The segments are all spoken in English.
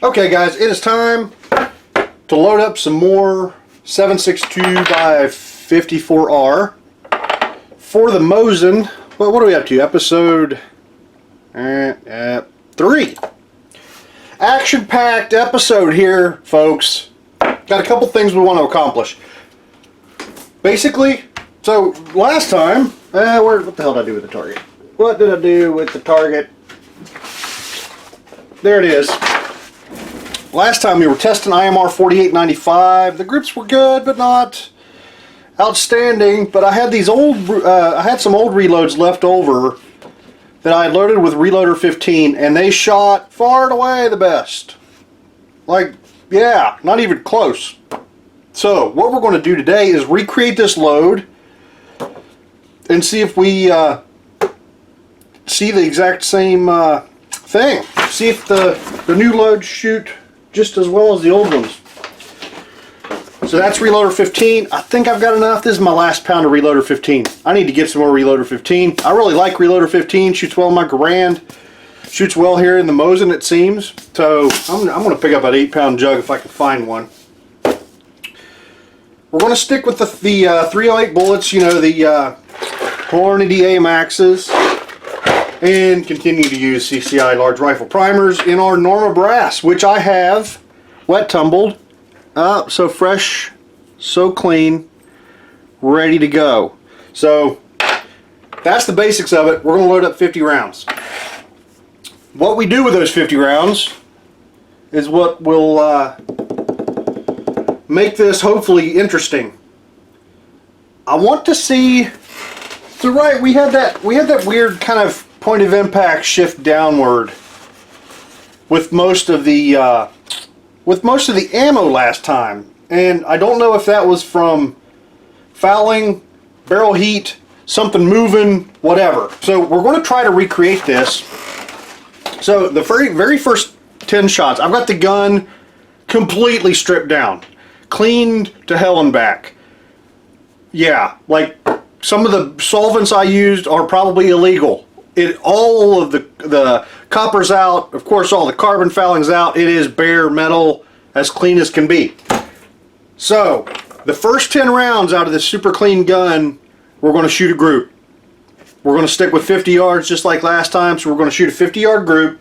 Okay guys, it is time to load up some more 7.62 by 54R for the Mosin. What are we up to? Episode 3. Action-packed episode here, folks. Got a couple things we want to accomplish. Basically, so last time, what the hell did I do with the target? What did I do with the target? There it is. Last time we were testing IMR 4895. The grips were good, but not outstanding. But I had these old, I had some old reloads left over that I loaded with Reloader 15, and they shot far and away the best. Like, yeah, not even close. So what we're going to do today is recreate this load and see if we see the exact same thing. See if the new loads shoot just as well as the old ones. So that's Reloader 15. I think I've got enough. This is my last pound of Reloader 15. I need to get some more Reloader 15. I really like Reloader 15. Shoots well in my Garand. Shoots well here in the Mosin, it seems. So I'm going to pick up an 8-pound jug if I can find one. We're going to stick with the 308 bullets, you know, the Hornady AMAXs, and continue to use CCI large rifle primers in our Norma Brass, which I have wet tumbled, so fresh, so clean, ready to go. So that's the basics of it. We're going to load up 50 rounds. What we do with those 50 rounds is what will make this hopefully interesting. I want to see. So right, we had that weird kind of point of impact shift downward with most of the ammo last time, and I don't know if that was from fouling, barrel heat, something moving, whatever. So we're going to try to recreate this. So the very first 10 shots, I've got the gun completely stripped down, cleaned to hell and back. Yeah, like some of the solvents I used are probably illegal. All of the copper's out, of course all the carbon fouling's out. It is bare metal, as clean as can be. So the first 10 rounds out of this super clean gun, we're going to shoot a group. We're going to stick with 50 yards just like last time, so we're going to shoot a 50-yard group.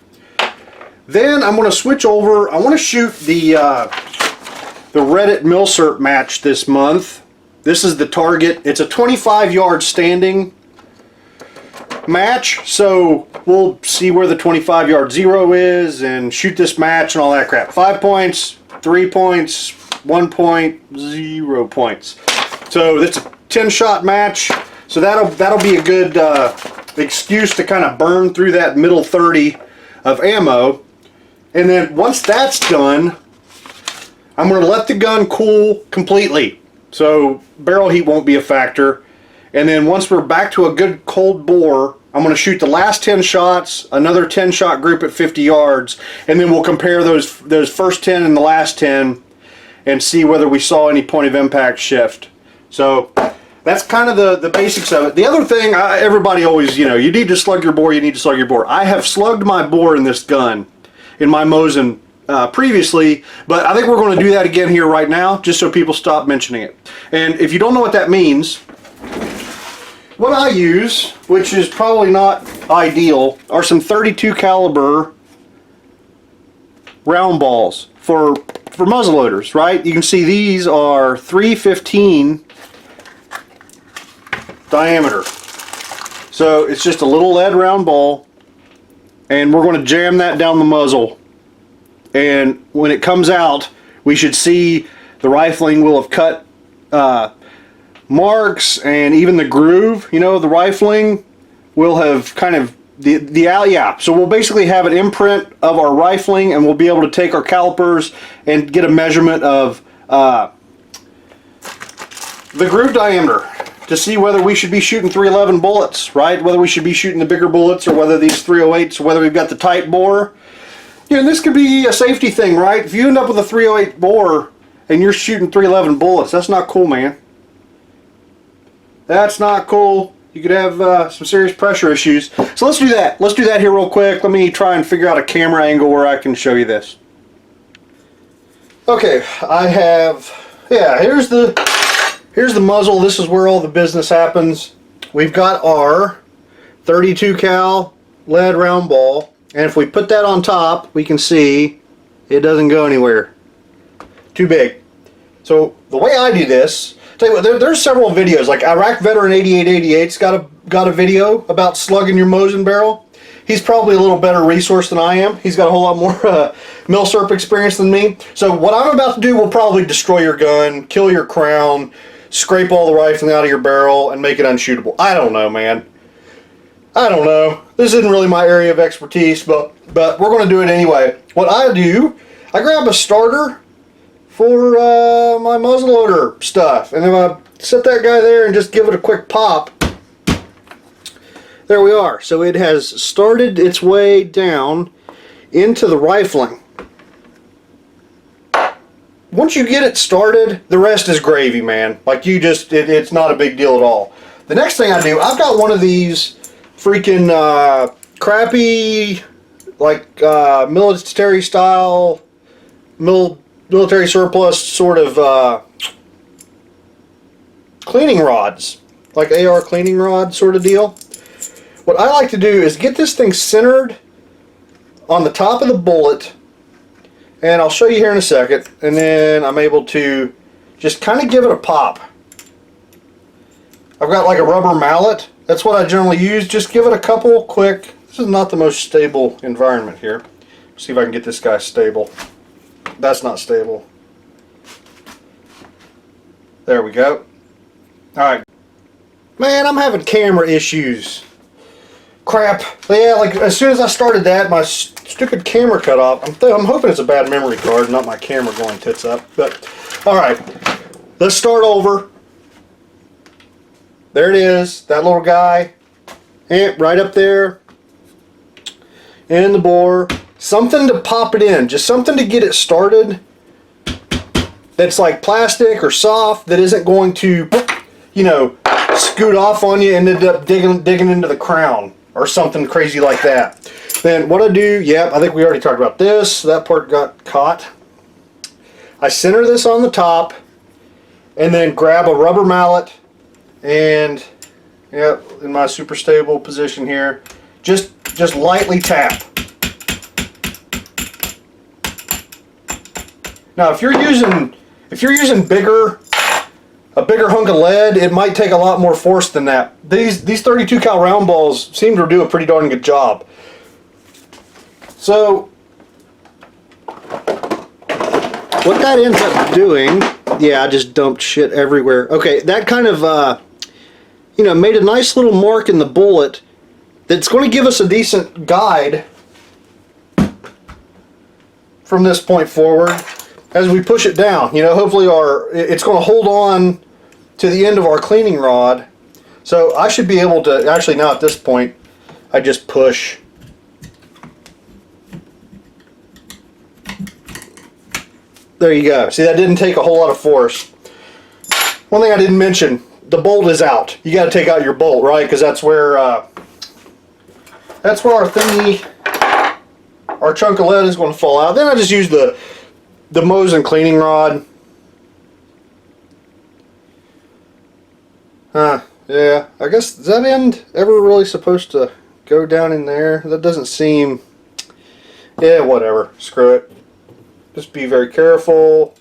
Then I'm going to switch over. I want to shoot the Reddit Milsurp match this month. This is the target. It's a 25-yard standing match, so we'll see where the 25-yard zero is and shoot this match and all that crap. 5 points, 3 points, 1 point, 0 points. So that's a 10-shot match. So that'll be a good excuse to kind of burn through that middle 30 of ammo. And then once that's done, I'm going to let the gun cool completely, so barrel heat won't be a factor. And then once we're back to a good cold bore, I'm going to shoot the last 10 shots, another 10-shot group at 50 yards, and then we'll compare those first 10 and the last 10 and see whether we saw any point of impact shift. So that's kind of the basics of it. The other thing, everybody always, you know, you need to slug your bore, you need to slug your bore. I have slugged my bore in this gun, in my Mosin, previously, but I think we're going to do that again here right now, just so people stop mentioning it. And if you don't know what that means, what I use, which is probably not ideal, are some 32 caliber round balls for muzzleloaders, right? You can see these are 315 diameter. So it's just a little lead round ball, and we're going to jam that down the muzzle. And when it comes out, we should see the rifling will have cut marks, and even the groove, you know, the rifling will have kind of yeah. So we'll basically have an imprint of our rifling, and we'll be able to take our calipers and get a measurement of the groove diameter to see whether we should be shooting 311 bullets, right? Whether we should be shooting the bigger bullets, or whether these 308s, or whether we've got the tight bore. You know, this could be a safety thing, right? If you end up with a 308 bore and you're shooting 311 bullets, that's not cool, man. That's not cool. You could have some serious pressure issues. So let's do that. Let's do that here real quick. Let me try and figure out a camera angle where I can show you this. Okay, I have, yeah, here's the muzzle. This is where all the business happens. We've got our 32 cal lead round ball, and if we put that on top, we can see it doesn't go anywhere. Too big. So the way I do this, tell you what, there's several videos. Like Iraq Veteran 8888's got a video about slugging your Mosin barrel. He's probably a little better resource than I am. He's got a whole lot more milsurp experience than me. So what I'm about to do will probably destroy your gun, kill your crown, scrape all the rifling out of your barrel, and make it unshootable. I don't know, man. I don't know. This isn't really my area of expertise, but we're going to do it anyway. What I do, I grab a starter for my muzzleloader stuff, and then I set that guy there and just give it a quick pop. There we are. So it has started its way down into the rifling. Once you get it started, the rest is gravy, man. Like you just, it's not a big deal at all. The next thing I do, I've got one of these freaking crappy, like military style, military surplus sort of cleaning rods, like AR cleaning rod sort of deal. What I like to do is get this thing centered on the top of the bullet, and I'll show you here in a second, and then I'm able to just kind of give it a pop. I've got like a rubber mallet. That's what I generally use. Just give it a couple quick. This is not the most stable environment here. See if I can get this guy stable. That's not stable. There we go. Alright. Man, I'm having camera issues. Crap. Yeah, like as soon as I started that, my stupid camera cut off. I'm hoping it's a bad memory card, not my camera going tits up. But, alright. Let's start over. There it is. That little guy. And right up there. In the bore. Something to pop it in. Just something to get it started. That's like plastic or soft. That isn't going to, you know, scoot off on you and end up digging into the crown. Or something crazy like that. Then what I do, yep, I think we already talked about this. That part got caught. I center this on the top and then grab a rubber mallet and, yep, in my super stable position here, just lightly tap. Now if you're using a bigger hunk of lead, it might take a lot more force than that. These 32 cal round balls seem to do a pretty darn good job. So what that ends up doing, yeah, I just dumped shit everywhere. Okay, that kind of you know, made a nice little mark in the bullet that's going to give us a decent guide from this point forward as we push it down. You know, hopefully it's going to hold on to the end of our cleaning rod. So I should be able to, actually now at this point, I just push. There you go. See, that didn't take a whole lot of force. One thing I didn't mention, the bolt is out. You got to take out your bolt, right? Because that's where our thingy, our chunk of lead is going to fall out. Then I just use the Mosin cleaning rod. Yeah, I guess, is that end ever really supposed to go down in there? That doesn't seem, yeah, whatever, screw it. Just be very careful.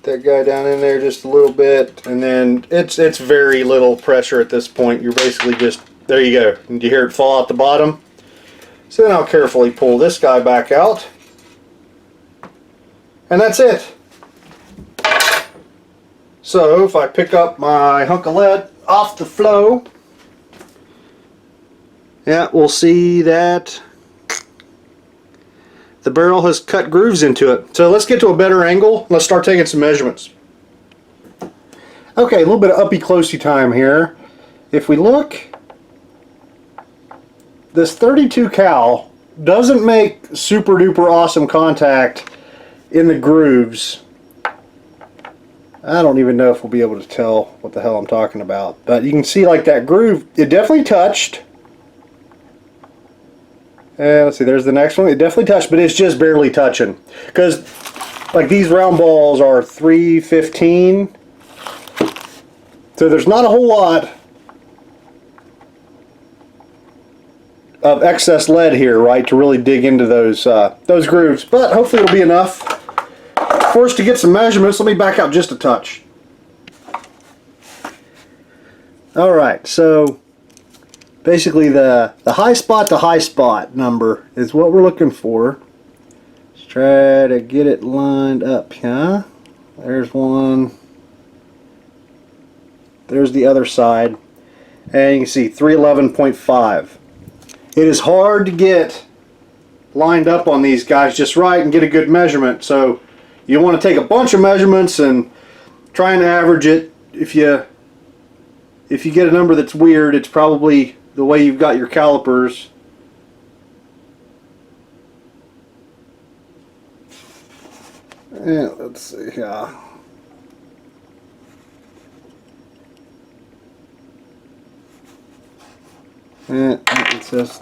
That guy down in there just a little bit, and then it's very little pressure at this point. You're basically just, there you go. And you hear it fall out the bottom. So then I'll carefully pull this guy back out. And that's it. So if I pick up my hunk of lead off the flow, yeah, we'll see that the barrel has cut grooves into it. So let's get to a better angle. Let's start taking some measurements. Okay, a little bit of uppy closey time here. If we look, this 32 cal doesn't make super duper awesome contact in the grooves. I don't even know if we'll be able to tell what the hell I'm talking about, but you can see like that groove, it definitely touched. And let's see, there's the next one. It definitely touched, but it's just barely touching. Because, like, these round balls are 315. So there's not a whole lot of excess lead here, right, to really dig into those grooves. But hopefully it'll be enough for us to get some measurements. Let me back out just a touch. Alright, so basically the high spot to high spot number is what we're looking for. Let's try to get it lined up, huh? There's one. There's the other side. And you can see 311.5. It is hard to get lined up on these guys just right and get a good measurement. So you want to take a bunch of measurements and try and average it. If you get a number that's weird, it's probably the way you've got your calipers. And let's see here. And it says,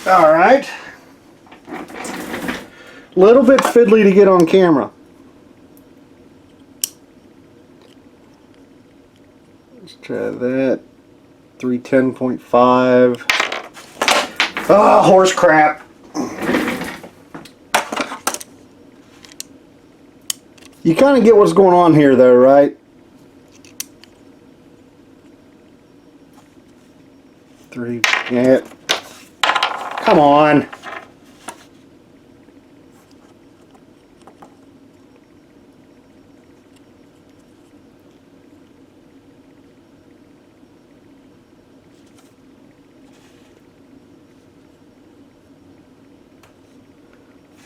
all right. Little bit fiddly to get on camera. Let's try that. 310.5. Ah, horse crap. You kind of get what's going on here, though, right? 3. Yeah. Come on.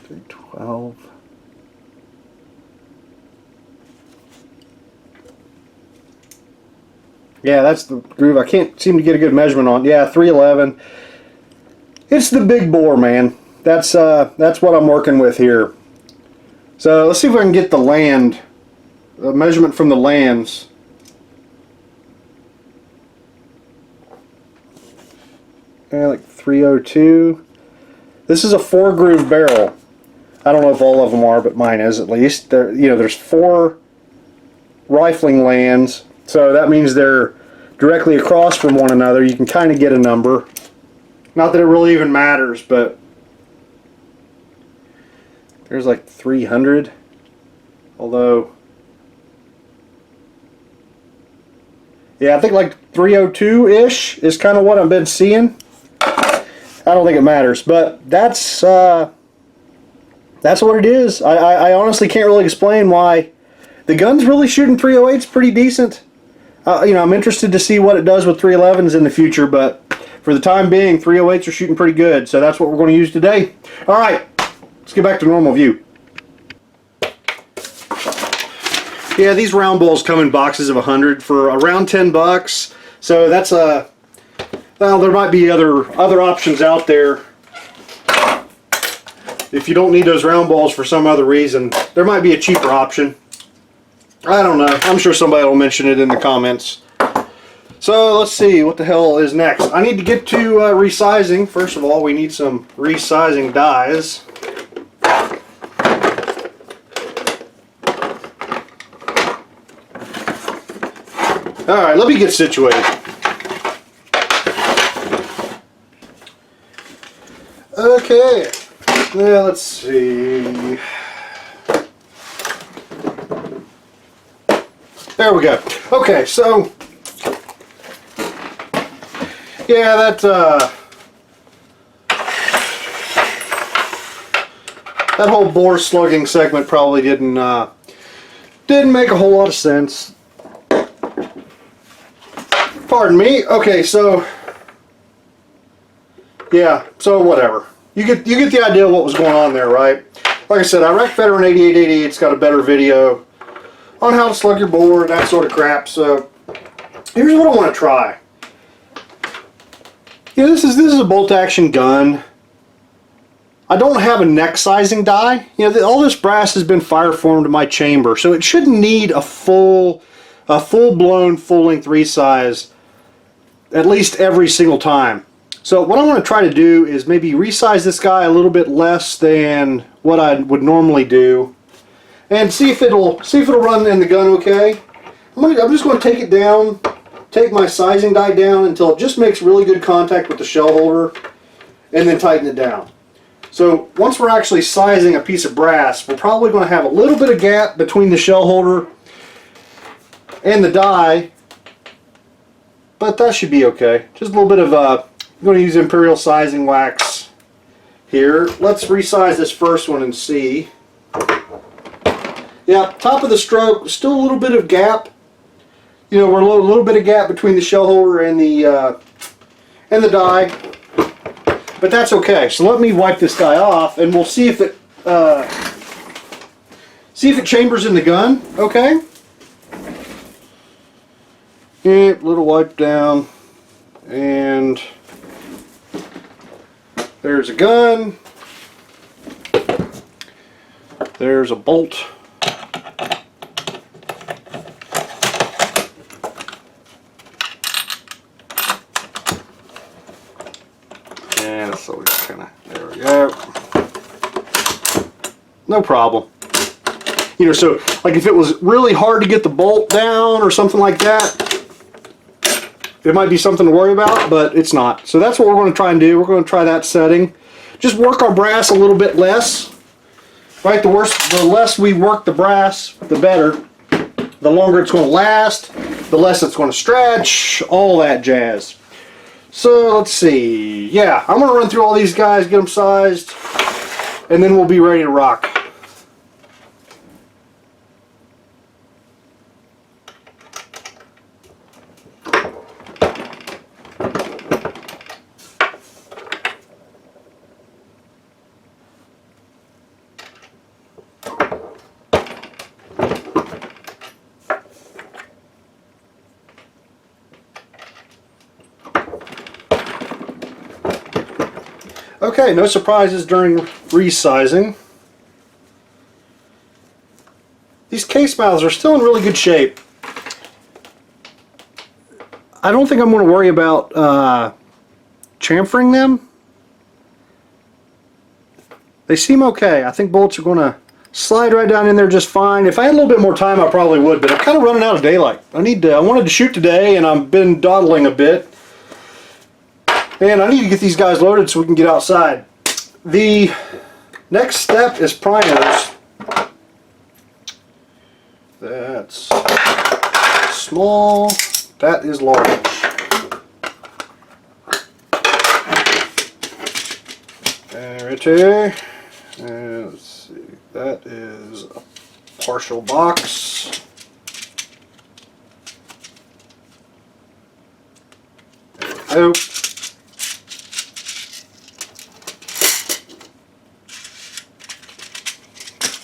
$312. Yeah, that's the groove. I can't seem to get a good measurement on. Yeah, 311. It's the big bore, man. That's what I'm working with here. So let's see if I can get the measurement from the lands. Yeah, like 302. This is a 4-groove barrel. I don't know if all of them are, but mine is at least. There's 4 rifling lands. So that means they're directly across from one another. You can kind of get a number. Not that it really even matters, but there's like 300. Although, yeah, I think like 302-ish is kind of what I've been seeing. I don't think it matters, but that's what it is. I honestly can't really explain why. The gun's really shooting 308s pretty decent. I'm interested to see what it does with 311s in the future, but for the time being, 308s are shooting pretty good, so that's what we're going to use today. All right, let's get back to normal view. Yeah, these round balls come in boxes of 100 for around $10. So that's well, there might be other options out there. If you don't need those round balls for some other reason, there might be a cheaper option. I don't know. I'm sure somebody will mention it in the comments. So let's see what the hell is next. I need to get to resizing. First of all, we need some resizing dies. Alright, let me get situated. Okay. Yeah, let's see. There we go. Okay, so yeah, that whole bore slugging segment probably didn't make a whole lot of sense. Pardon me. Okay, so yeah, so whatever. You get the idea of what was going on there, right? Like I said, Iraq Veteran 8888's got a better video on how to slug your bore and that sort of crap. So here's what I want to try. This is a bolt action gun. I don't have a neck sizing die. All this brass has been fire formed in my chamber, so it shouldn't need a full blown full length resize at least every single time. So what I want to try to do is maybe resize this guy a little bit less than what I would normally do, and see if it'll run in the gun okay. I'm just going to take it down, take my sizing die down until it just makes really good contact with the shell holder, and then tighten it down. So once we're actually sizing a piece of brass, we're probably going to have a little bit of gap between the shell holder and the die, but that should be okay. Just a little bit of I'm going to use Imperial sizing wax here. Let's resize this first one and see. Yeah, top of the stroke, still a little bit of gap. You know, we're a little bit of gap between the shell holder and the die, but that's okay. So let me wipe this guy off, and we'll see if it chambers in the gun. Okay. Yeah, little wipe down, and there's a gun. There's a bolt. And so we just kind of, there we go. No problem. You know, so like if it was really hard to get the bolt down or something like that, it might be something to worry about, but it's not. So that's what we're going to try and do. We're going to try that setting. Just work our brass a little bit less. Right, the less we work the brass, the better. The longer it's going to last, the less it's going to stretch, all that jazz. So let's see. Yeah, I'm going to run through all these guys, get them sized, and then we'll be ready to rock. Okay, no surprises during resizing. These case mouths are still in really good shape. I don't think I'm going to worry about chamfering them. They seem okay. I think bolts are going to slide right down in there just fine. If I had a little bit more time, I probably would, but I'm kind of running out of daylight. I wanted to shoot today, and I've been dawdling a bit. And I need to get these guys loaded so we can get outside. The next step is primers. That's small. That is large. And right here. And let's see. That is a partial box. There we go.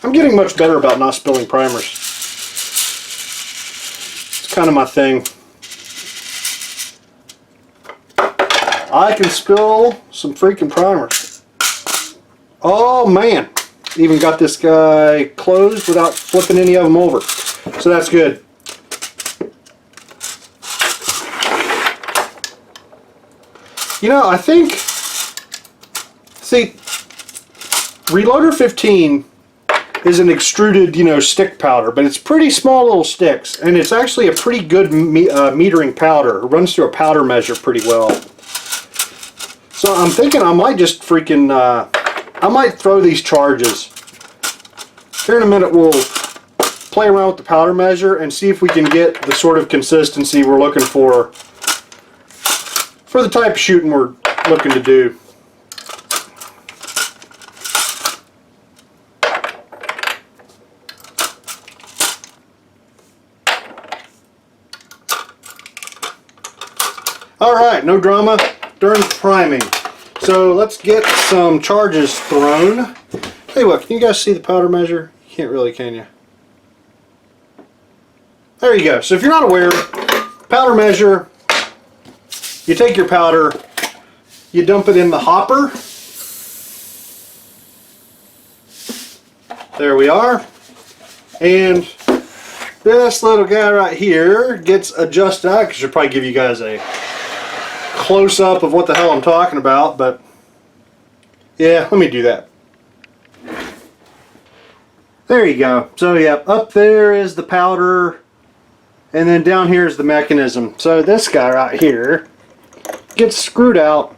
I'm getting much better about not spilling primers. It's kind of my thing. I can spill some freaking primers. Oh man, even got this guy closed without flipping any of them over. So that's good. You know, I think, see, Reloader 15 is an extruded, you know, stick powder, but it's pretty small little sticks, and it's actually a pretty good metering powder. It runs through a powder measure pretty well. So I'm thinking I might just freaking, I might throw these charges. Here in a minute we'll play around with the powder measure and see if we can get the sort of consistency we're looking for the type of shooting we're looking to do. Alright, no drama during priming. So let's get some charges thrown. Hey, look, can you guys see the powder measure? You can't really, can you? There you go. So if you're not aware, powder measure, you take your powder, you dump it in the hopper. There we are. And this little guy right here gets adjusted. I should probably give you guys a close-up of what the hell I'm talking about, but yeah, let me do that. There you go. So yeah, up there is the powder, and then down here is the mechanism. So this guy right here gets screwed out,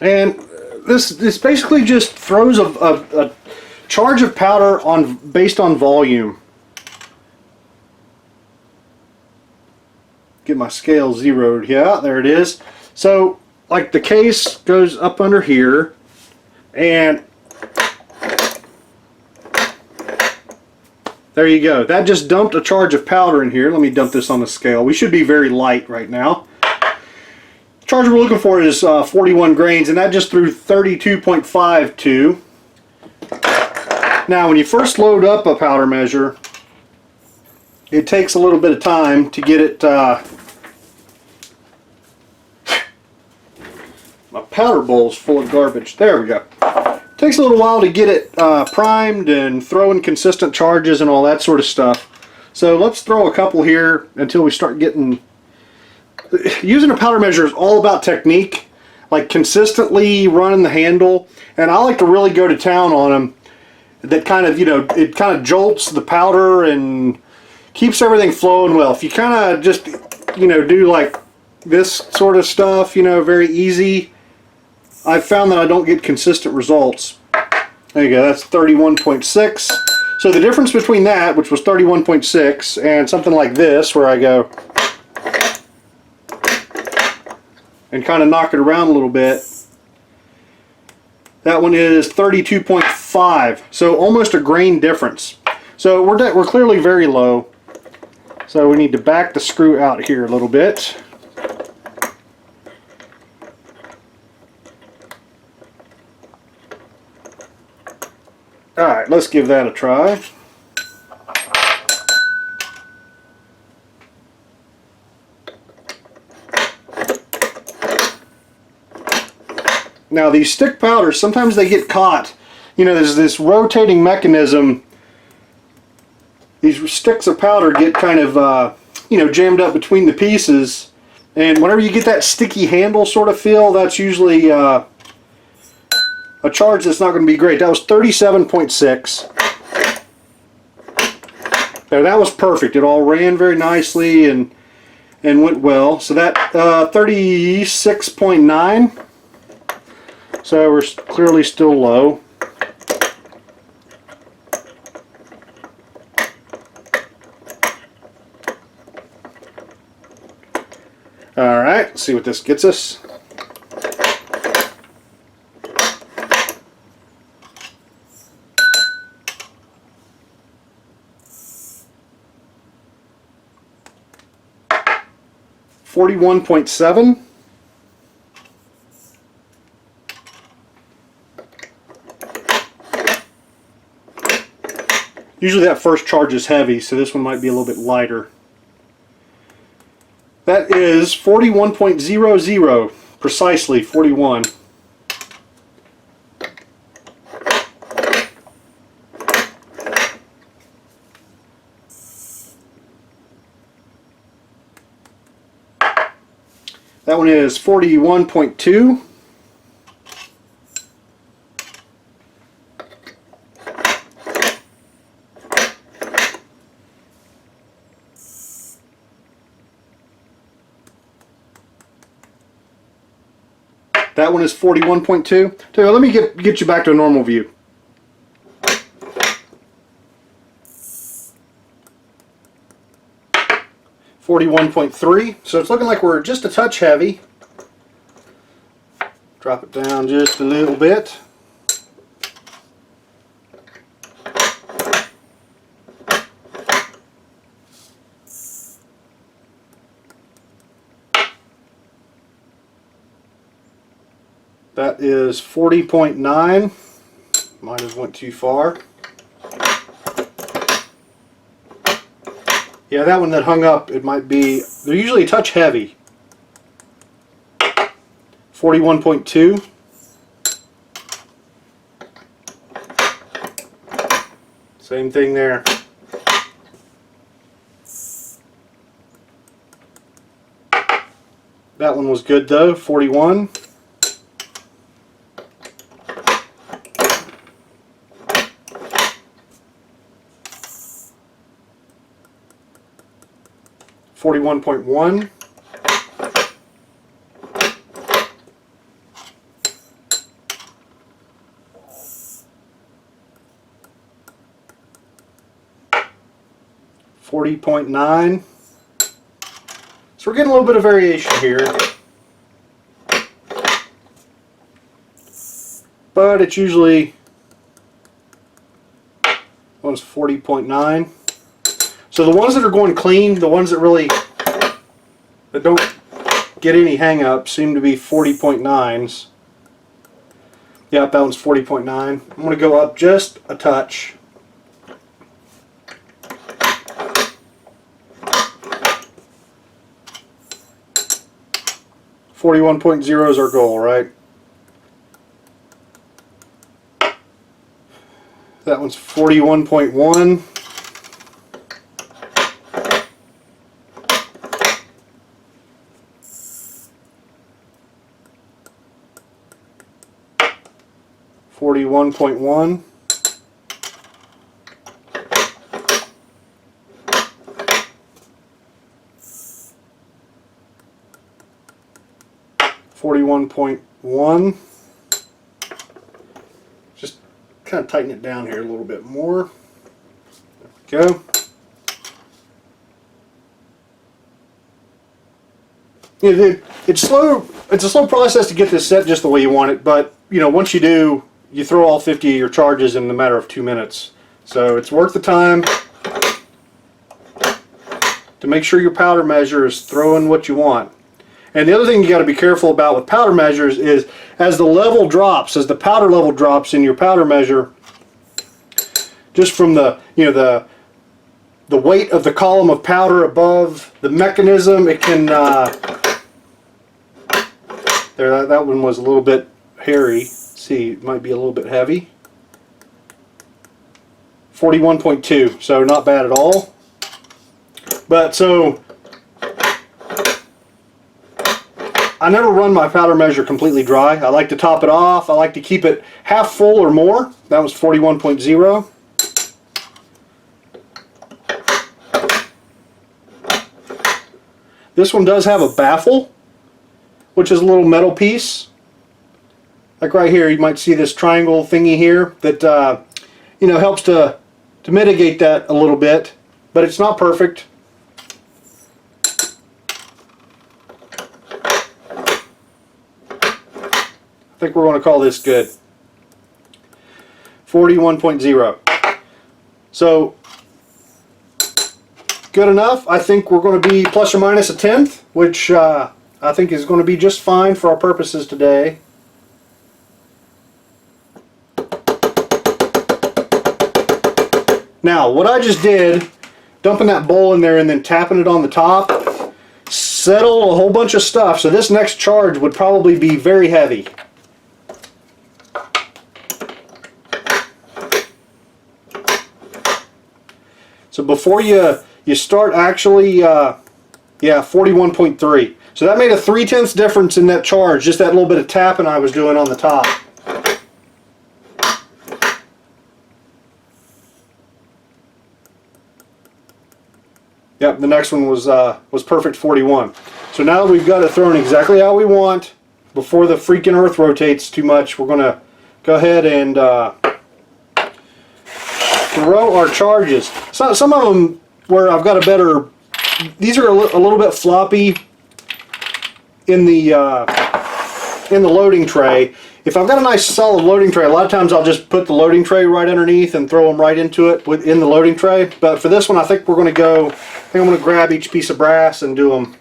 and this basically just throws a charge of powder based on volume. Get my scale zeroed. Yeah, there it is. So like the case goes up under here, and there you go. That just dumped a charge of powder in here. Let me dump this on the scale. We should be very light right now. The charge we're looking for is 41 grains, and that just threw 32.52. Now when you first load up a powder measure, it takes a little bit of time to get it. My powder bowl's full of garbage. There we go. Takes a little while to get it primed and throw in consistent charges and all that sort of stuff. So let's throw a couple here until we start getting. Using a powder measure is all about technique, like consistently running the handle, and I like to really go to town on them. That kind of, it kind of jolts the powder and keeps everything flowing well. If you kind of just, do like this sort of stuff, very easy, I've found that I don't get consistent results. There you go, that's 31.6. So the difference between that, which was 31.6, and something like this, where I go and kind of knock it around a little bit, that one is 32.5. So almost a grain difference. So we're clearly very low. So we need to back the screw out here a little bit. Alright, let's give that a try. Now these stick powders, sometimes they get caught. There's this rotating mechanism. These sticks of powder get kind of, jammed up between the pieces. And whenever you get that sticky handle sort of feel, that's usually a charge that's not going to be great. That was 37.6. Now that was perfect. It all ran very nicely and went well. So that 36.9. So we're clearly still low. Alright, let's see what this gets us. $41.7. Usually that first charge is heavy, so this one might be a little bit lighter. That is 41.00, precisely 41. That one is 41.2. That one is 41.2. So let me get you back to a normal view. $41.3. So it's looking like we're just a touch heavy. Drop it down just a little bit. That is 40.9. Might have went too far. Yeah, that one that hung up, it might be, they're usually a touch heavy. 41.2. Same thing there. That one was good though, 41. $41.1. $40.9. So we're getting a little bit of variation here. But it's usually one's 40.9. So the ones that are going clean, the ones that really that don't get any hang-ups seem to be 40.9s. Yep, that one's 40.9. I'm going to go up just a touch. 41.0 is our goal, right? That one's 41.1. $41.1. $41.1. Just kind of tighten it down here a little bit more. There we go. It's slow. It's a slow process to get this set just the way you want it, but you know, once you do, you throw all 50 of your charges in a matter of 2 minutes. So it's worth the time to make sure your powder measure is throwing what you want. And the other thing you got to be careful about with powder measures is as the level drops, as the powder level drops in your powder measure, just from the the weight of the column of powder above the mechanism, it can there, that one was a little bit hairy. See, it might be a little bit heavy. 41.2, so not bad at all. But so I never run my powder measure completely dry. I like to top it off. I like to keep it half full or more. That was 41.0. This one does have a baffle, which is a little metal piece. Like right here, you might see this triangle thingy here that you know, helps to mitigate that a little bit, but it's not perfect. I think we're going to call this good. 41.0. So good enough. I think we're going to be plus or minus a tenth, which I think is going to be just fine for our purposes today. Now, what I just did, dumping that bowl in there and then tapping it on the top, settled a whole bunch of stuff. So this next charge would probably be very heavy. So before you start actually, yeah, 41.3. So that made a 3/10 difference in that charge, just that little bit of tapping I was doing on the top. Yep, the next one was perfect, 41. So now that we've got it thrown exactly how we want, before the freaking earth rotates too much, we're going to go ahead and throw our charges. So, some of them where I've got a better, these are a little bit floppy in the loading tray. If I've got a nice solid loading tray, a lot of times I'll just put the loading tray right underneath and throw them right into it within the loading tray. But for this one, I think we're going to go, I think I'm going to grab each piece of brass and do them.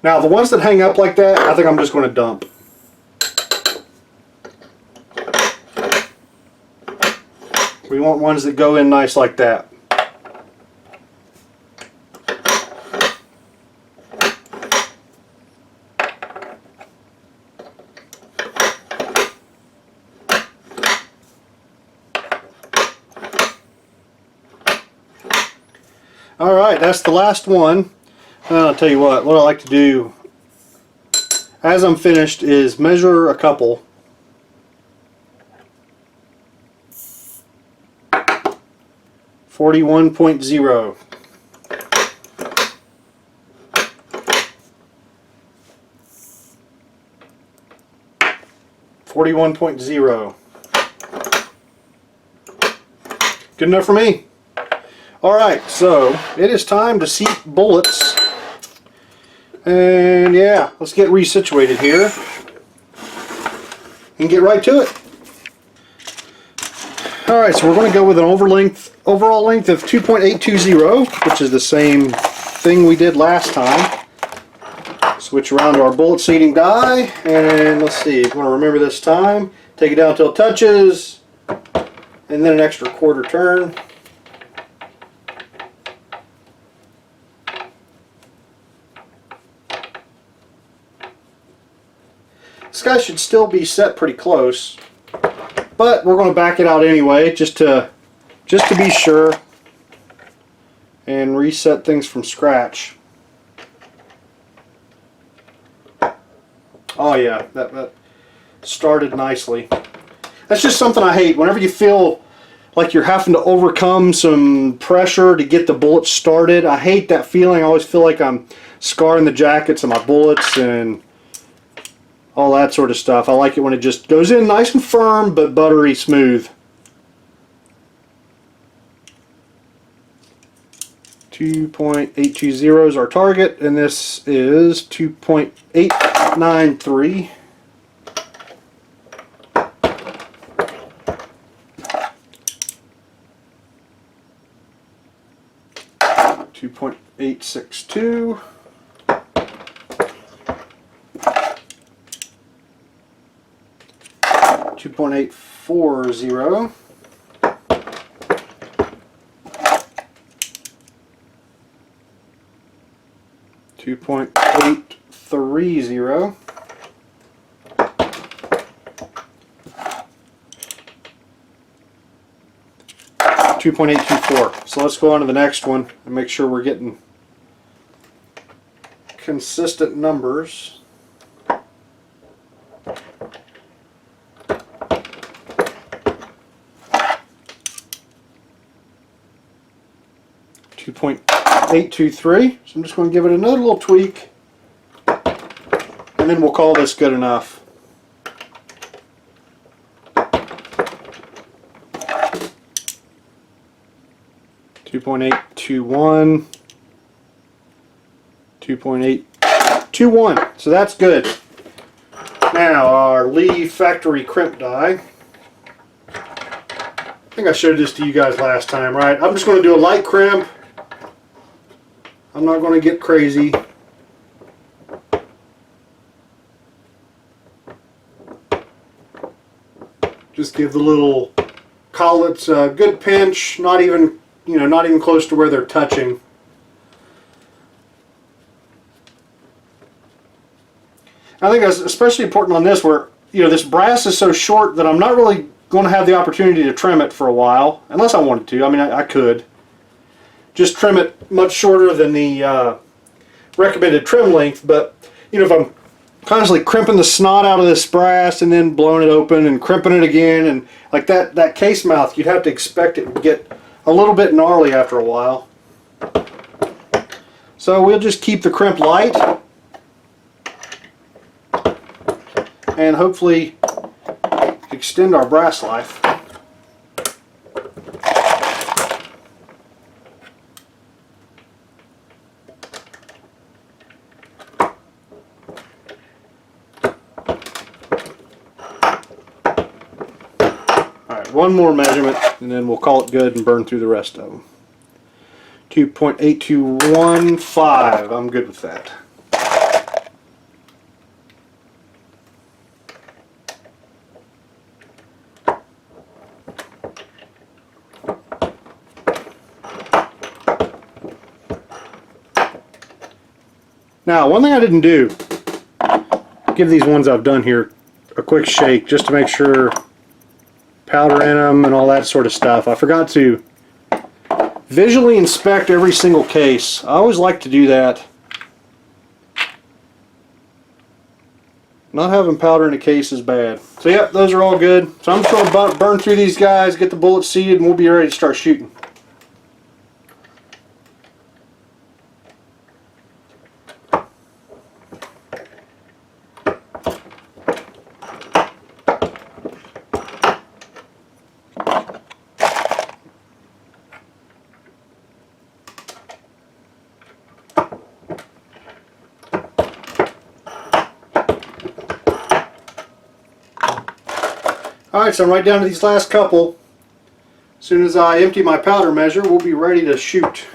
Now the ones that hang up like that, I think I'm just going to dump. We want ones that go in nice like that. Alright, that's the last one. I'll tell you what I like to do as I'm finished is measure a couple. 41.0. 41.0. Good enough for me. Alright, so it is time to seat bullets. And yeah, let's get resituated here and get right to it. Alright, so we're going to go with an overall length of 2.820, which is the same thing we did last time. Switch around to our bullet seating die, and let's see, if you want to remember this time, take it down until it touches, and then an extra quarter turn. This guy should still be set pretty close, but we're going to back it out anyway, just to be sure, and reset things from scratch. Oh yeah, that started nicely. That's just something I hate. Whenever you feel like you're having to overcome some pressure to get the bullets started, I hate that feeling. I always feel like I'm scarring the jackets of my bullets and all that sort of stuff. I like it when it just goes in nice and firm but buttery smooth. 2.820 is our target, and this is 2.893. Two 2.862. 2.840. 2.830. 2.824. So let's go on to the next one and make sure we're getting consistent numbers. .823. So I'm just going to give it another little tweak, and then we'll call this good enough. .821. 2.821. So that's good. Now our Lee factory crimp die. I think I showed this to you guys last time, right? I'm just going to do a light crimp. I'm not going to get crazy. Just give the little collets a good pinch, not even, not even close to where they're touching. I think that's especially important on this where, this brass is so short that I'm not really going to have the opportunity to trim it for a while, unless I wanted to. I mean, I could just trim it much shorter than the recommended trim length, but if I'm constantly crimping the snot out of this brass and then blowing it open and crimping it again, and like that case mouth, you'd have to expect it to get a little bit gnarly after a while. So we'll just keep the crimp light and hopefully extend our brass life. One more measurement and then we'll call it good and burn through the rest of them. 2.8215. I'm good with that. Now, one thing I didn't do, give these ones I've done here a quick shake just to make sure powder in them and all that sort of stuff. I forgot to visually inspect every single case. I always like to do that. Not having powder in a case is bad. So yep, those are all good. So I'm just going to burn through these guys, get the bullets seated, and we'll be ready to start shooting. Alright, so I'm right down to these last couple. As soon as I empty my powder measure, we'll be ready to shoot.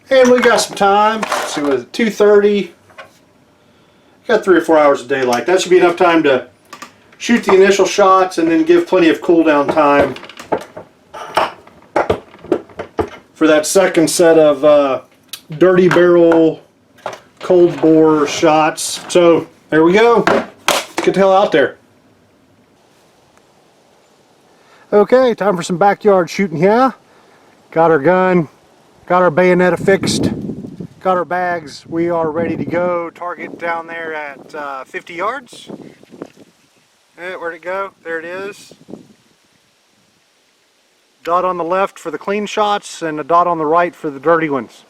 And we got some time. Let's see, what is it, 2:30. Got 3 or 4 hours of daylight. That should be enough time to shoot the initial shots and then give plenty of cool down time for that second set of dirty barrel cold bore shots. So there we go. Let's get the hell out there. Okay, time for some backyard shooting here. Got our gun, got our bayonet affixed, got our bags. We are ready to go. Target down there at 50 yards. Where'd it go? There it is. Dot on the left for the clean shots and a dot on the right for the dirty ones.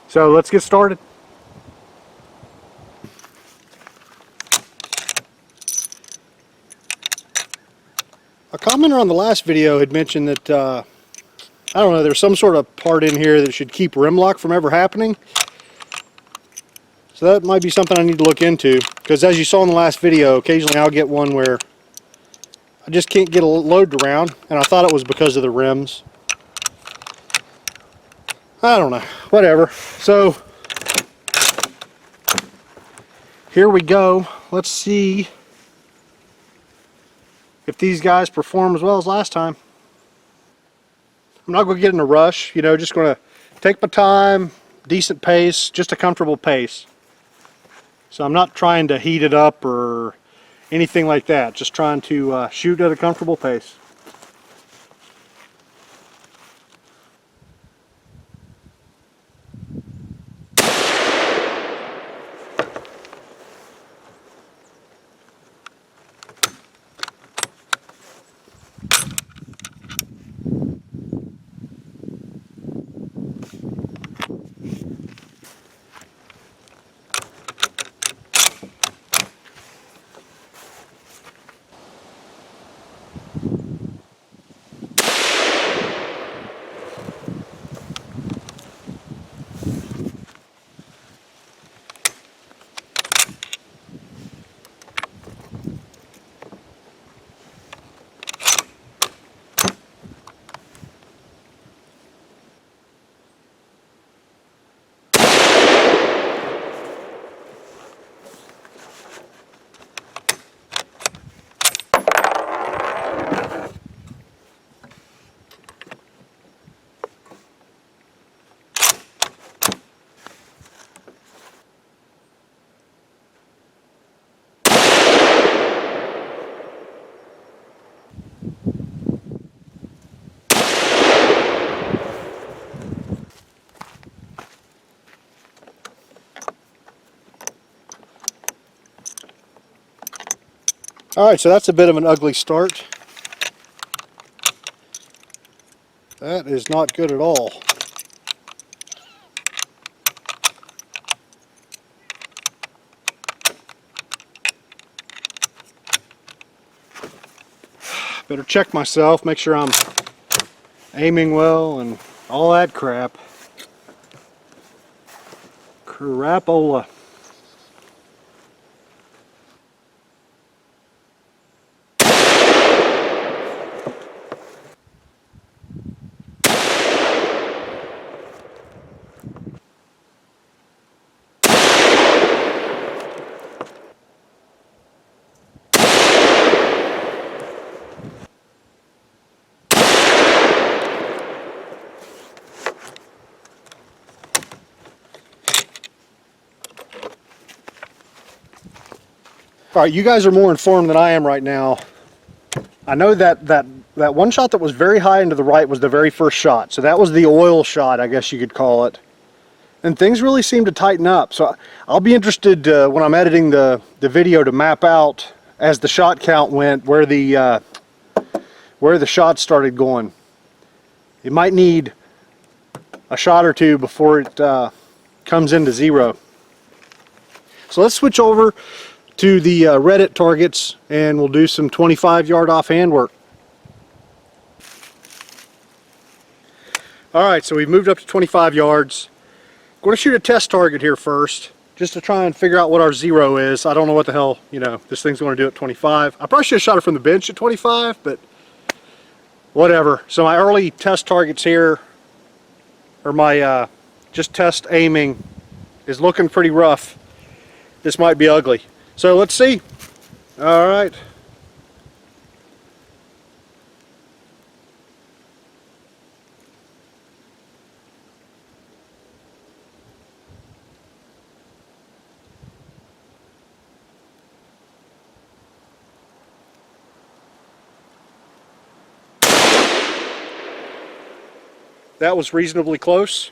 So let's get started. A commenter on the last video had mentioned that, I don't know, there's some sort of part in here that should keep rim lock from ever happening. So that might be something I need to look into, because as you saw in the last video, occasionally I'll get one where I just can't get a load around, and I thought it was because of the rims. I don't know, whatever. So, here we go. Let's see if these guys perform as well as last time. I'm not going to get in a rush, you know, just going to take my time, decent pace, just a comfortable pace. So I'm not trying to heat it up or anything like that, just trying to shoot at a comfortable pace. Alright, so that's a bit of an ugly start. That is not good at all. Better check myself, make sure I'm aiming well and all that crap. Crapola. Alright, you guys are more informed than I am right now. I know that one shot that was very high into the right was the very first shot. So that was the oil shot, I guess you could call it. And things really seem to tighten up. So I'll be interested when I'm editing the video to map out as the shot count went where the shots started going. You might need a shot or two before it comes into zero. So let's switch over to the Reddit targets and we'll do some 25-yard offhand work. Alright, so we've moved up to 25 yards. I'm going to shoot a test target here first, just to try and figure out what our zero is. I don't know what the hell, this thing's going to do at 25. I probably should have shot it from the bench at 25, but whatever. So my early test targets here, or my just test aiming, is looking pretty rough. This might be ugly. So let's see. Alright. That was reasonably close.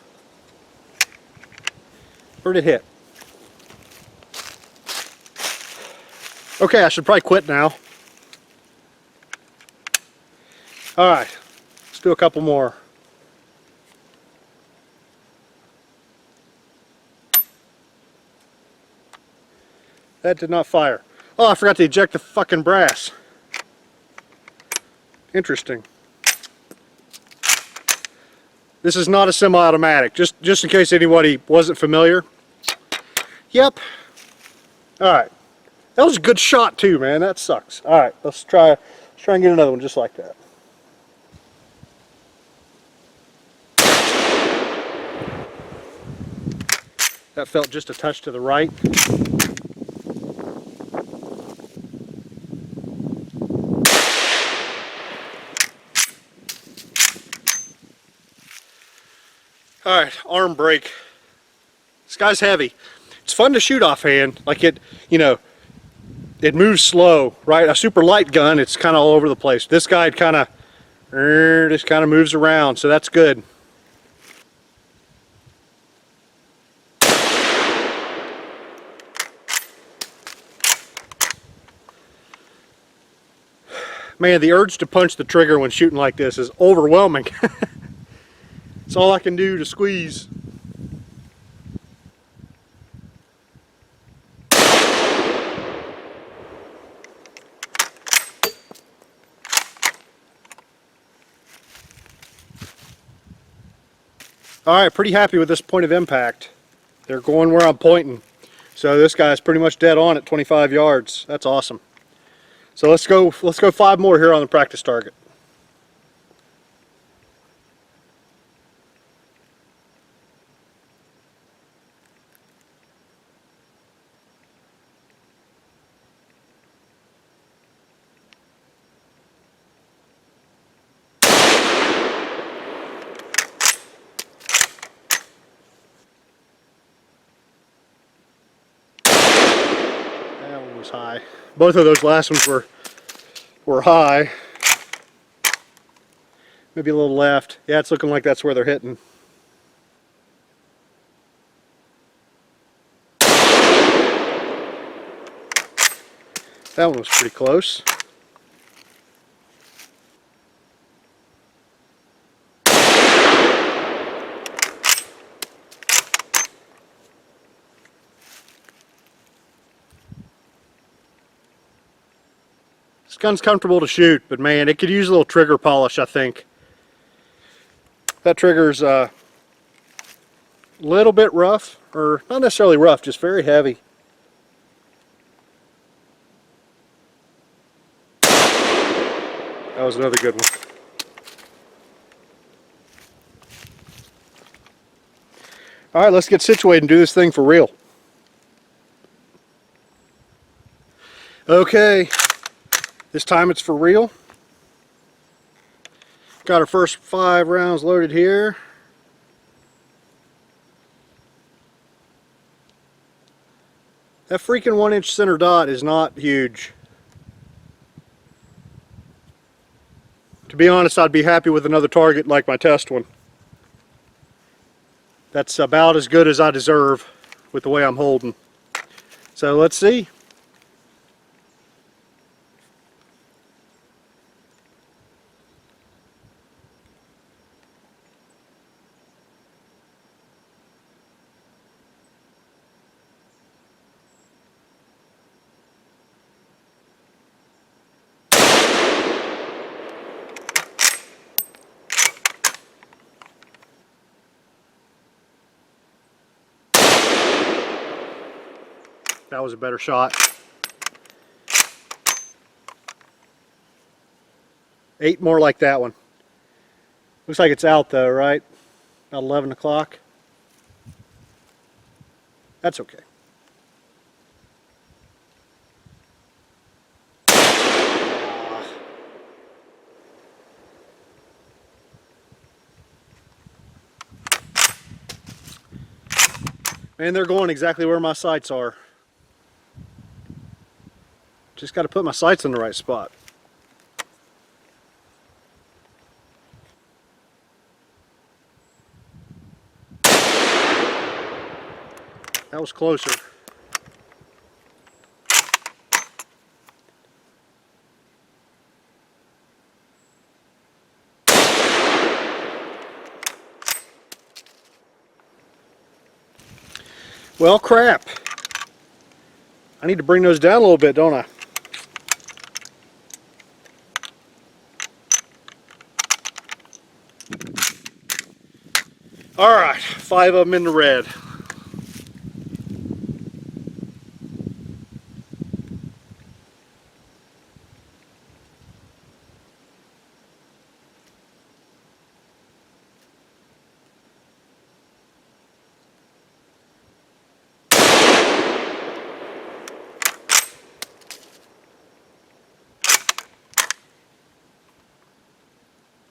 Where'd it hit? Okay, I should probably quit now. Alright, let's do a couple more. That did not fire. Oh, I forgot to eject the fucking brass. Interesting. This is not a semi-automatic, just in case anybody wasn't familiar. Yep. Alright. That was a good shot too, man. That sucks. Alright, let's try and get another one just like that. That felt just a touch to the right. Alright, arm brake. This guy's heavy. It's fun to shoot offhand. Like it moves slow, right? A super light gun, it's kind of all over the place. This guy just kind of moves around, so that's good. Man, the urge to punch the trigger when shooting like this is overwhelming. It's all I can do to squeeze. Alright, pretty happy with this point of impact. They're going where I'm pointing. So this guy's pretty much dead on at 25 yards. That's awesome. So let's go 5 more here on the practice target. High. Both of those last ones were high. Maybe a little left. Yeah, it's looking like that's where they're hitting. That one was pretty close. This gun's comfortable to shoot, but man, it could use a little trigger polish, I think. That trigger's a little bit rough, or not necessarily rough, just very heavy. That was another good one. Alright, let's get situated and do this thing for real. Okay. This time it's for real. Got our first 5 rounds loaded here. That freaking 1-inch center dot is not huge. To be honest, I'd be happy with another target like my test one. That's about as good as I deserve with the way I'm holding. So let's see. That was a better shot. 8 more like that one. Looks like it's out though, right? About 11 o'clock. That's okay. And they're going exactly where my sights are. Just got to put my sights in the right spot. That was closer. Well, crap. I need to bring those down a little bit, don't I? All right, 5 of them in the red.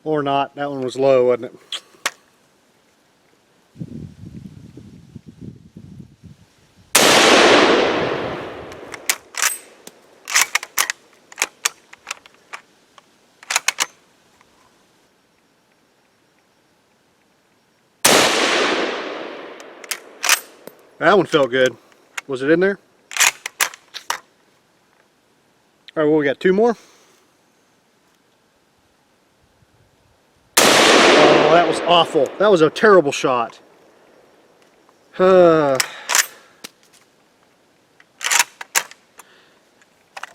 Or not, that one was low, wasn't it? That one felt good. Was it in there? All right, well, we got 2 more. Oh, that was awful. That was a terrible shot. I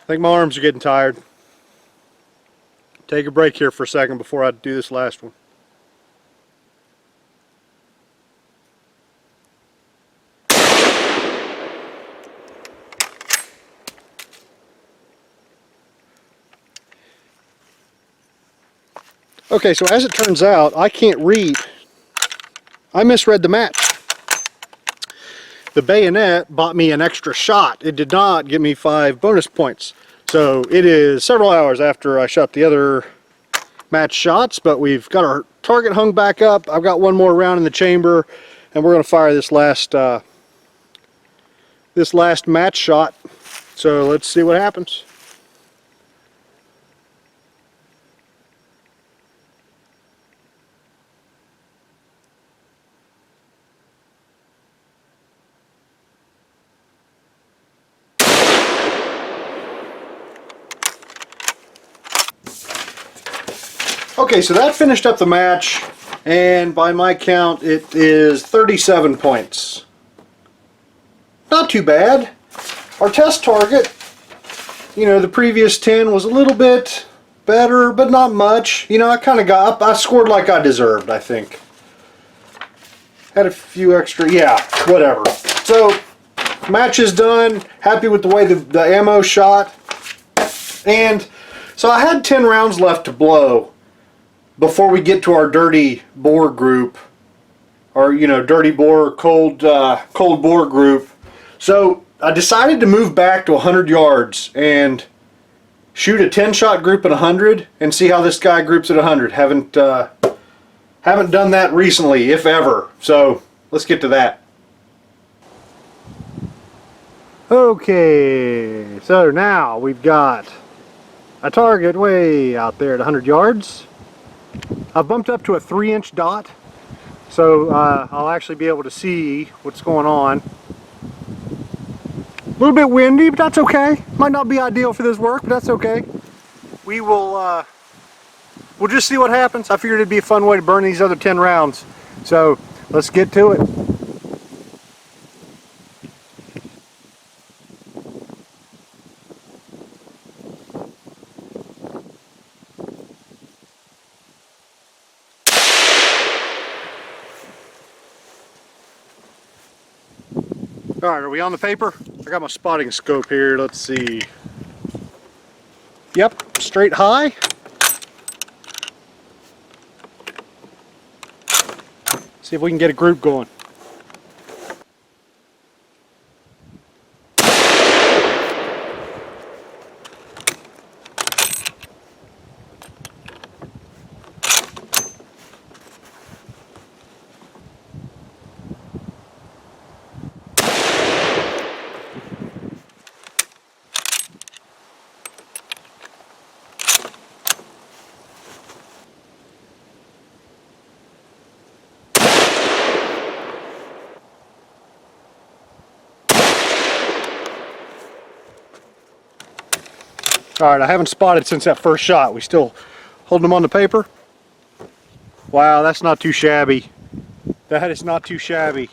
think my arms are getting tired. Take a break here for a second before I do this last one. Okay, so as it turns out, I can't read. I misread the match. The bayonet bought me an extra shot. It did not give me 5 bonus points. So it is several hours after I shot the other match shots, but we've got our target hung back up. I've got 1 more round in the chamber, and we're going to fire this last match shot. So let's see what happens. Okay, so that finished up the match, and by my count, it is 37 points. Not too bad. Our test target, you know, the previous 10 was a little bit better, but not much. You know, I kind of got up. I scored like I deserved, I think. Had a few extra, yeah, whatever. So, match is done. Happy with the way the ammo shot. And so I had 10 rounds left to blow before we get to our dirty bore group, or you know, dirty bore, cold bore group. So I decided to move back to 100 yards and shoot a 10-shot group at 100 and see how this guy groups at 100. Haven't done that recently, if ever. So let's get to that. Okay, so now we've got a target way out there at 100 yards. I've bumped up to a 3-inch dot, so I'll actually be able to see what's going on. A little bit windy, but that's okay. Might not be ideal for this work, but that's okay. We will we'll just see what happens. I figured it'd be a fun way to burn these other 10 rounds. So let's get to it. All right, are we on the paper? I got my spotting scope here. Let's see. Yep, straight high. See if we can get a group going. All right, I haven't spotted since that first shot. We still holding them on the paper? Wow, that's not too shabby. That is not too shabby.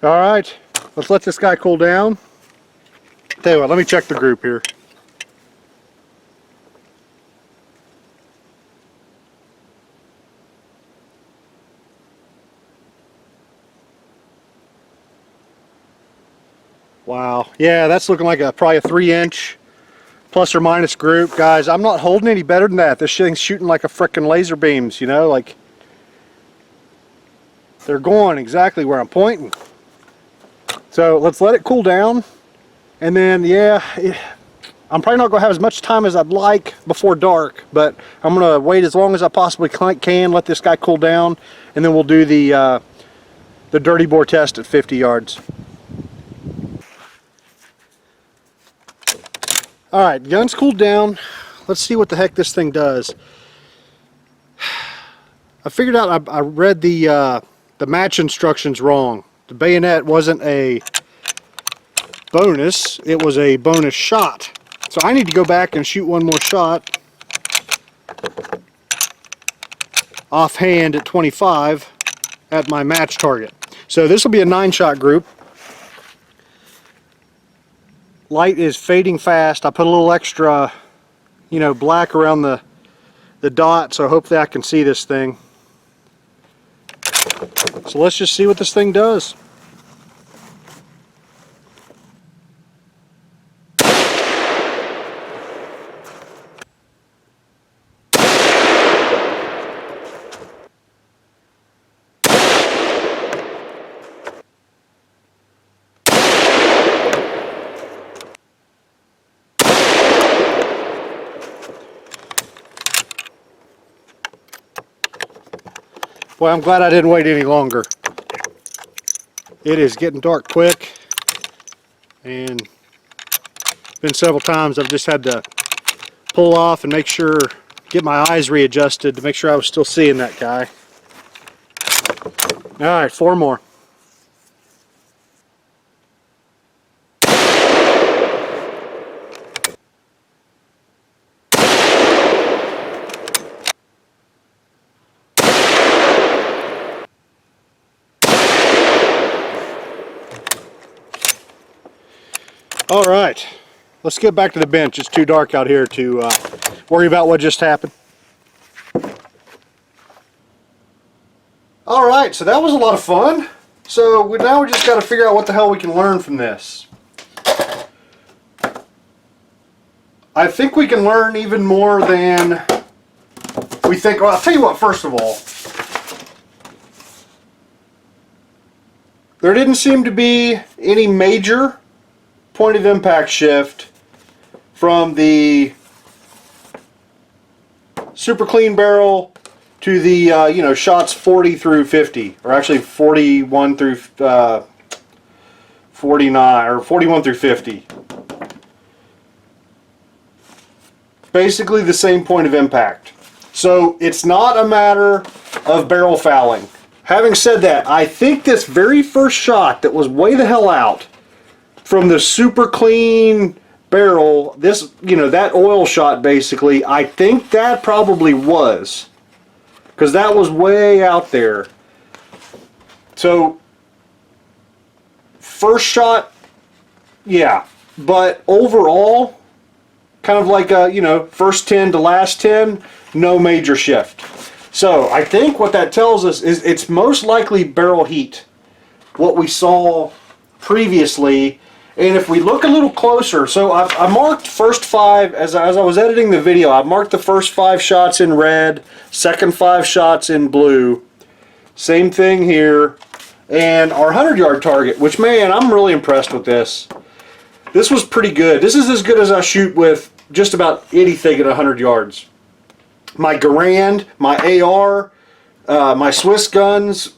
All right, let's let this guy cool down. Tell you what, let me check the group here. Wow, yeah, that's looking like probably a 3-inch plus or minus group. Guys, I'm not holding any better than that. This thing's shooting like a frickin' laser beams, you know, like they're going exactly where I'm pointing. So let's let it cool down, and then yeah, I'm probably not going to have as much time as I'd like before dark, but I'm going to wait as long as I possibly can, let this guy cool down, and then we'll do the dirty bore test at 50 yards. All right, gun's cooled down. Let's see what the heck this thing does. I figured out I read the match instructions wrong. The bayonet wasn't a bonus, it was a bonus shot. So I need to go back and shoot one more shot offhand at 25 at my match target. So this will be a 9-shot group. Light is fading fast. I put a little extra, you know, black around the dot, so hopefully I can see this thing. So let's just see what this thing does. Boy, I'm glad I didn't wait any longer. It is getting dark quick, and been several times I've just had to pull off and make sure, get my eyes readjusted to make sure I was still seeing that guy. All right, 4 more. All right, let's get back to the bench. It's too dark out here to worry about what just happened. All right, so that was a lot of fun. So now we just got to figure out what the hell we can learn from this. I think we can learn even more than we think. Well, I'll tell you what, first of all, there didn't seem to be any major point of impact shift from the super clean barrel to the you know, shots 40 through 50, or actually 41 through 49, or 41 through 50. Basically the same point of impact. So it's not a matter of barrel fouling. Having said that, I think this very first shot that was way the hell out from the super clean barrel, this, you know, that oil shot basically, I think that probably was. Because that was way out there. So, first shot, yeah. But overall, kind of like a, you know, first 10 to last 10, no major shift. So I think what that tells us is it's most likely barrel heat, what we saw previously. And if we look a little closer, so I marked first 5, as I was editing the video, I marked the first 5 shots in red, second 5 shots in blue. Same thing here. And our 100-yard target, which, man, I'm really impressed with this. This was pretty good. This is as good as I shoot with just about anything at 100 yards. My Garand, my AR, my Swiss guns,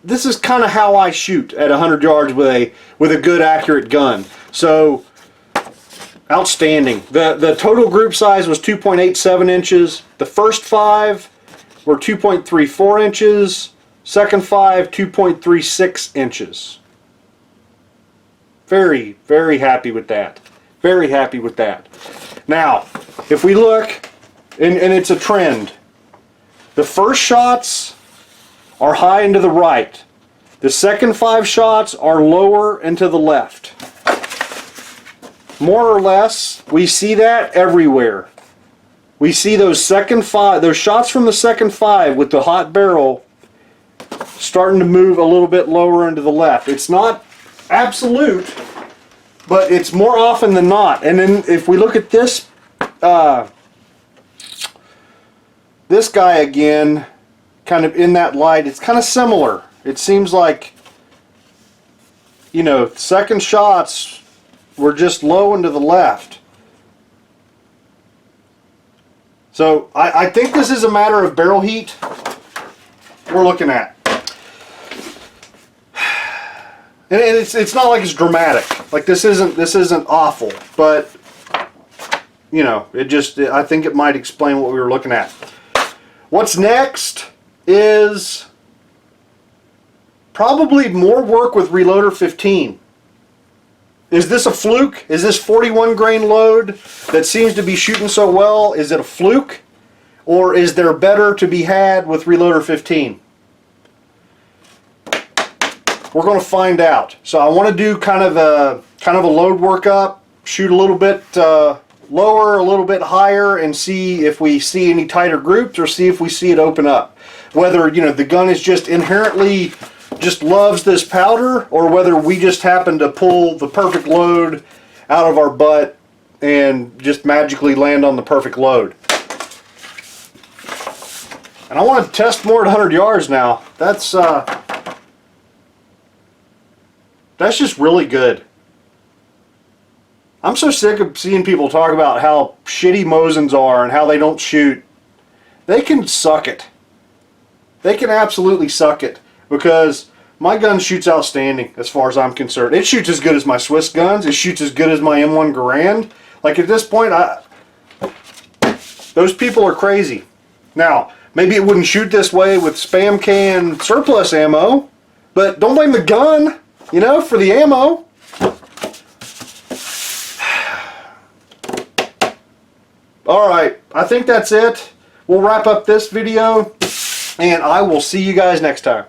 this is kind of how I shoot at 100 yards with a good, accurate gun. So, outstanding. The total group size was 2.87 inches. The first 5 were 2.34 inches. Second 5, 2.36 inches. Very, very happy with that. Very happy with that. Now, if we look, and it's a trend, the first shots are high and to the right. The second 5 shots are lower and to the left. More or less, we see that everywhere. We see those those shots from the second 5 with the hot barrel starting to move a little bit lower and to the left. It's not absolute, but it's more often than not. And then if we look at this this guy again, kind of in that light, it's kind of similar. It seems like, you know, second shots were just low and to the left. So I think this is a matter of barrel heat we're looking at. And it's not like it's dramatic. Like this isn't awful, but you know, I think it might explain what we were looking at. What's next is probably more work with Reloader 15. Is this a fluke? Is this 41 grain load that seems to be shooting so well, is it a fluke? Or is there better to be had with Reloader 15? We're going to find out. So I want to do kind of a load workup, shoot a little bit lower, a little bit higher, and see if we see any tighter groups or see if we see it open up. Whether, you know, the gun is just inherently just loves this powder, or whether we just happen to pull the perfect load out of our butt and just magically land on the perfect load. And I want to test more at 100 yards now. That's just really good. I'm so sick of seeing people talk about how shitty Mosins are and how they don't shoot. They can suck it. They can absolutely suck it, because my gun shoots outstanding as far as I'm concerned. It shoots as good as my Swiss guns. It shoots as good as my M1 Garand. Like at this point, those people are crazy. Now, maybe it wouldn't shoot this way with spam can surplus ammo, but don't blame the gun, you know, for the ammo. Alright, I think that's it. We'll wrap up this video, and I will see you guys next time.